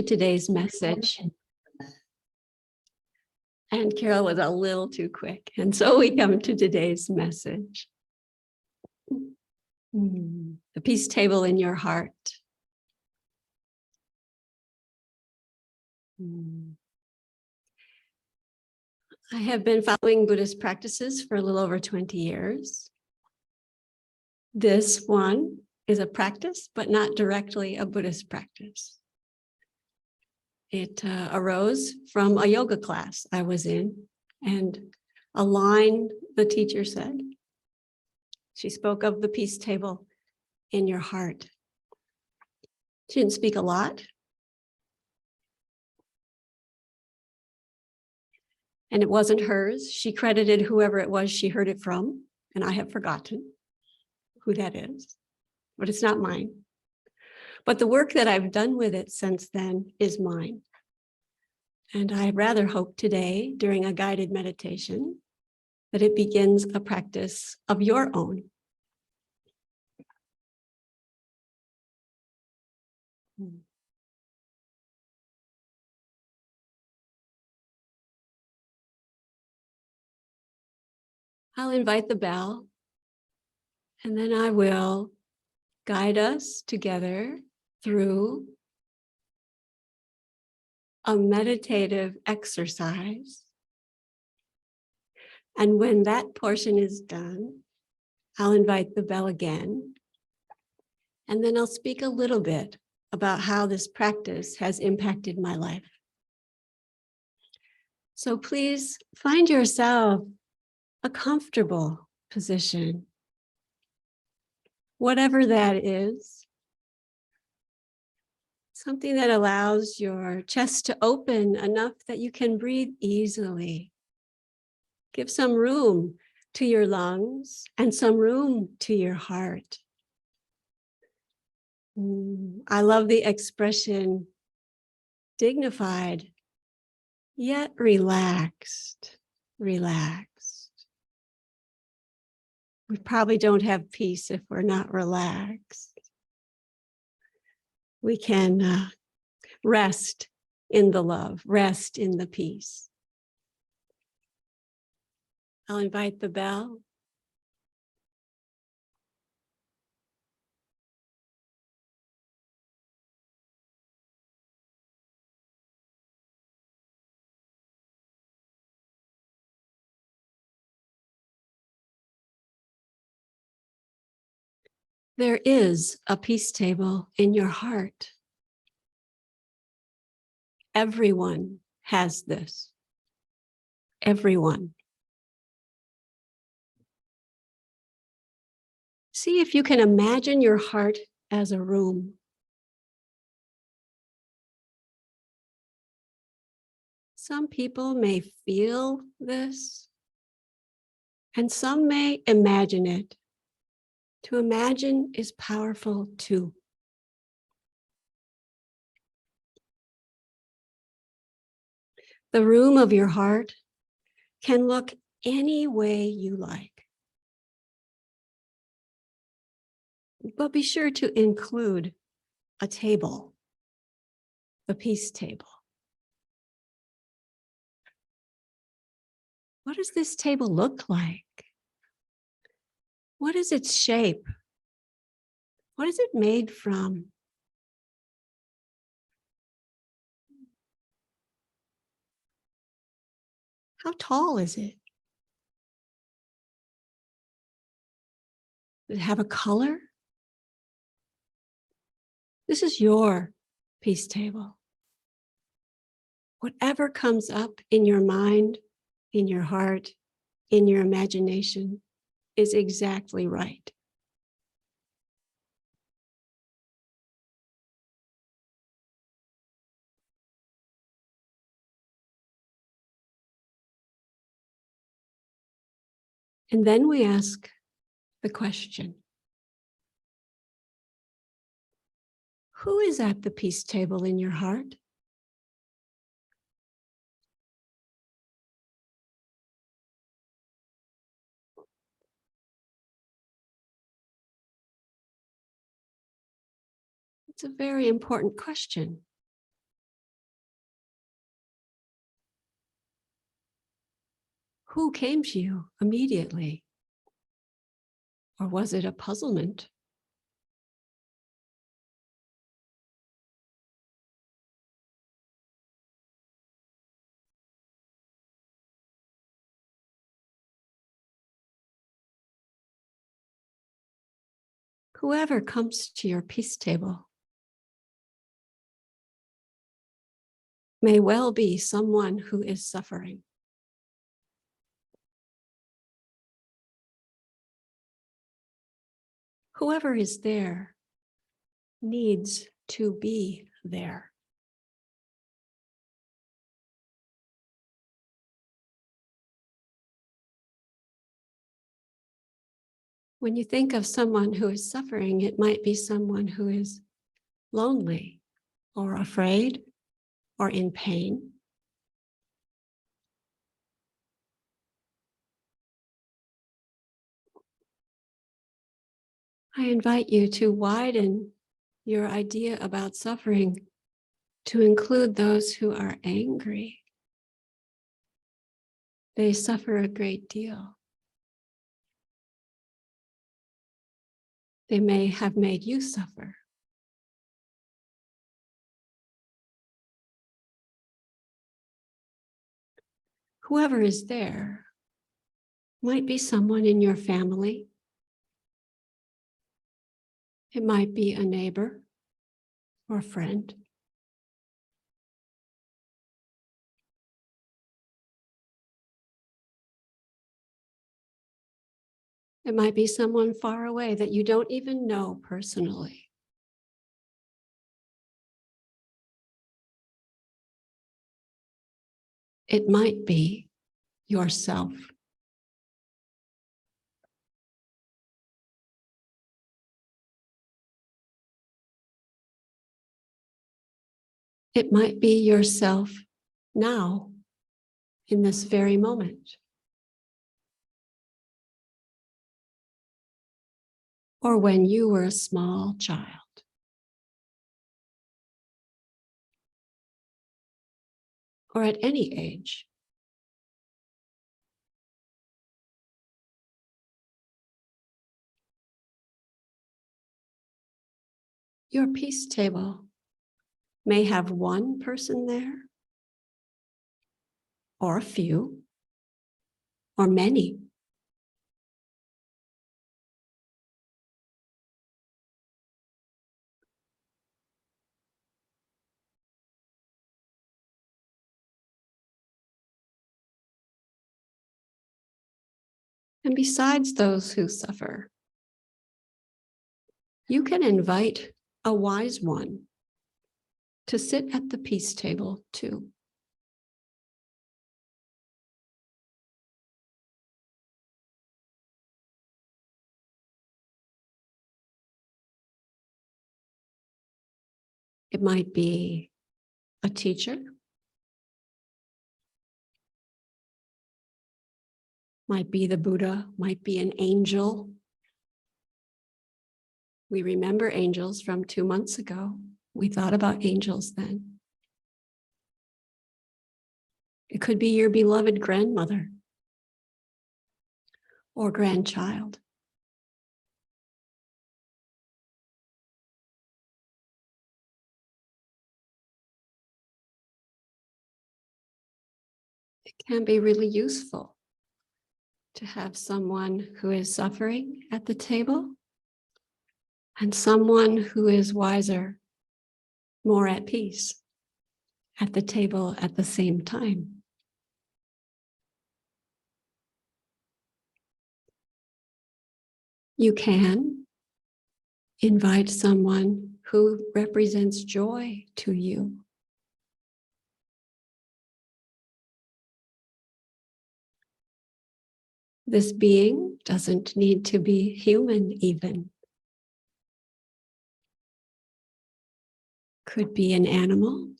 Today's message. And Carol was a little too quick. And so we come to today's message. The peace table in your heart. I have been following Buddhist practices for a little over 20 years. This one is a practice, but not directly a Buddhist practice. It arose from a yoga class I was in, and a line the teacher said. She spoke of the peace table in your heart. She didn't speak a lot. And it wasn't hers. She credited whoever it was she heard it from, and I have forgotten who that is, but it's not mine. But the work that I've done with it since then is mine. And I rather hope today, during a guided meditation, that it begins a practice of your own. I'll invite the bell, and then I will guide us together through a meditative exercise. And when that portion is done, I'll invite the bell again. And then I'll speak a little bit about how this practice has impacted my life. So please find yourself a comfortable position, whatever that is. Something that allows your chest to open enough that you can breathe easily. Give some room to your lungs and some room to your heart. I love the expression dignified, yet relaxed, relaxed. We probably don't have peace if we're not relaxed. We can rest in the love, rest in the peace. I'll invite the bell. There is a peace table in your heart. Everyone has this. Everyone. See if you can imagine your heart as a room. Some people may feel this, and some may imagine it. To imagine is powerful too. The room of your heart can look any way you like. But be sure to include a table, the peace table. What does this table look like? What is its shape? What is it made from? How tall is it? Does it have a color? This is your peace table. Whatever comes up in your mind, in your heart, in your imagination is exactly right. And then we ask the question, who is at the peace table in your heart? It's a very important question. Who came to you immediately? Or was it a puzzlement? Whoever comes to your peace table may well be someone who is suffering. Whoever is there needs to be there. When you think of someone who is suffering, it might be someone who is lonely or afraid or in pain. I invite you to widen your idea about suffering to include those who are angry. They suffer a great deal. They may have made you suffer. Whoever is there might be someone in your family. It might be a neighbor or a friend. It might be someone far away that you don't even know personally. It might be yourself. It might be yourself now, in this very moment. Or when you were a small child. Or at any age. Your peace table may have one person there, or a few, or many. And besides those who suffer, you can invite a wise one to sit at the peace table too. It might be a teacher, might be the Buddha, might be an angel. We remember angels from 2 months ago. We thought about angels then. It could be your beloved grandmother or grandchild. It can be really useful to have someone who is suffering at the table and someone who is wiser, more at peace at the table at the same time. You can invite someone who represents joy to you. This being doesn't need to be human even. Could be an animal.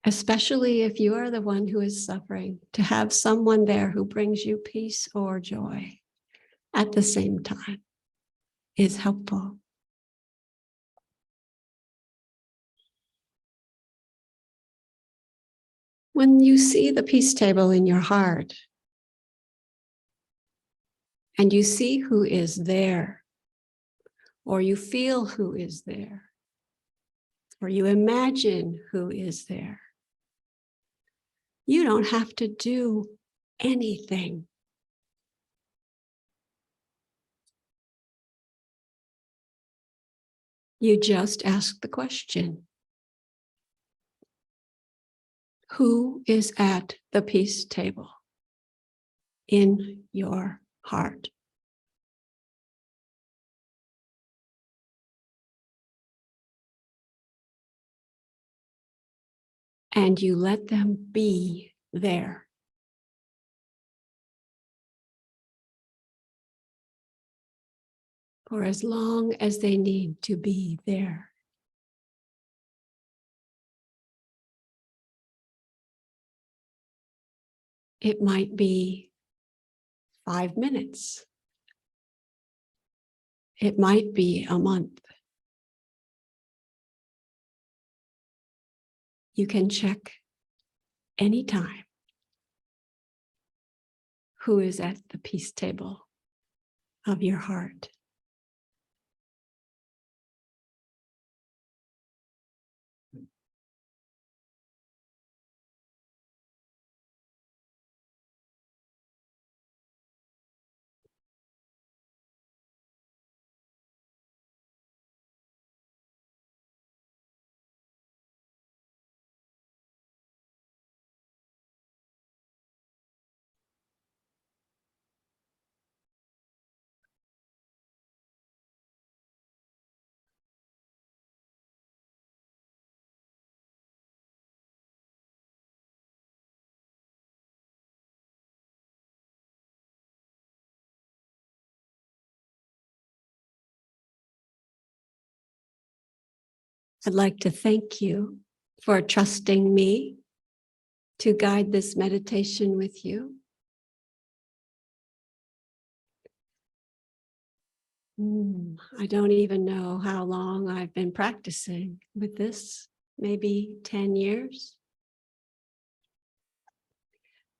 Especially if you are the one who is suffering, to have someone there who brings you peace or joy at the same time. is helpful. When you see the peace table in your heart and you see who is there, or you feel who is there, or you imagine who is there, you don't have to do anything. You just ask the question, who is at the peace table in your heart? And you let them be there. For as long as they need to be there. It might be 5 minutes. It might be a month. You can check anytime who is at the peace table of your heart. I'd like to thank you for trusting me to guide this meditation with you. I don't even know how long I've been practicing with this, maybe 10 years.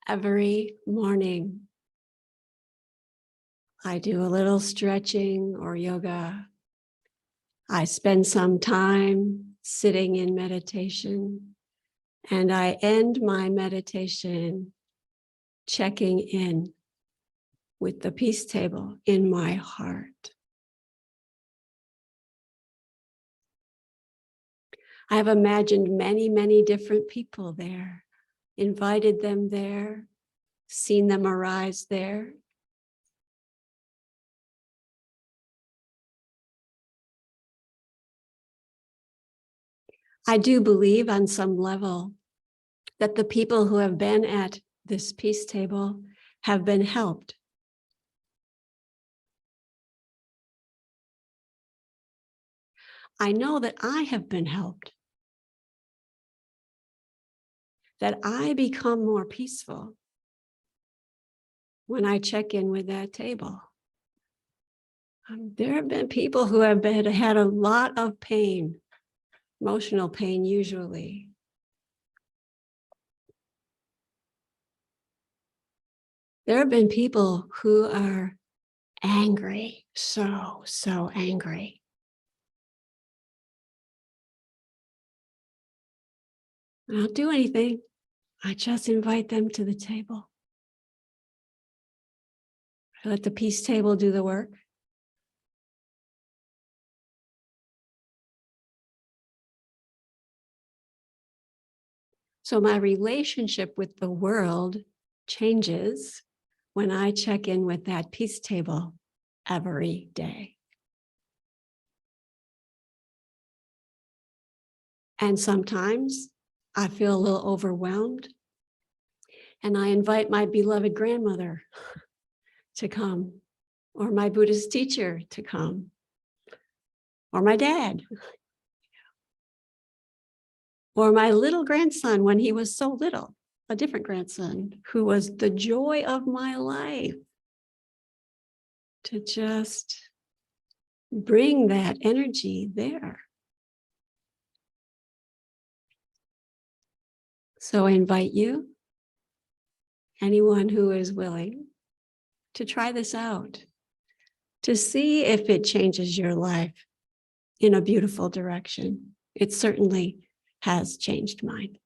Every morning, I do a little stretching or yoga. I spend some time sitting in meditation, and I end my meditation checking in with the peace table in my heart. I have imagined many, many different people there, invited them there, seen them arise there. I do believe on some level that the people who have been at this peace table have been helped. I know that I have been helped, that I become more peaceful when I check in with that table. There have been people who have had a lot of pain, emotional pain usually. There have been people who are angry, so angry. I don't do anything. I just invite them to the table. I let the peace table do the work. So my relationship with the world changes when I check in with that peace table every day. And sometimes I feel a little overwhelmed, and I invite my beloved grandmother to come, or my Buddhist teacher to come, or my dad, or my little grandson when he was so little, a different grandson who was the joy of my life, to just bring that energy there. So I invite you, anyone who is willing, to try this out, to see if it changes your life in a beautiful direction. It certainly has changed mine.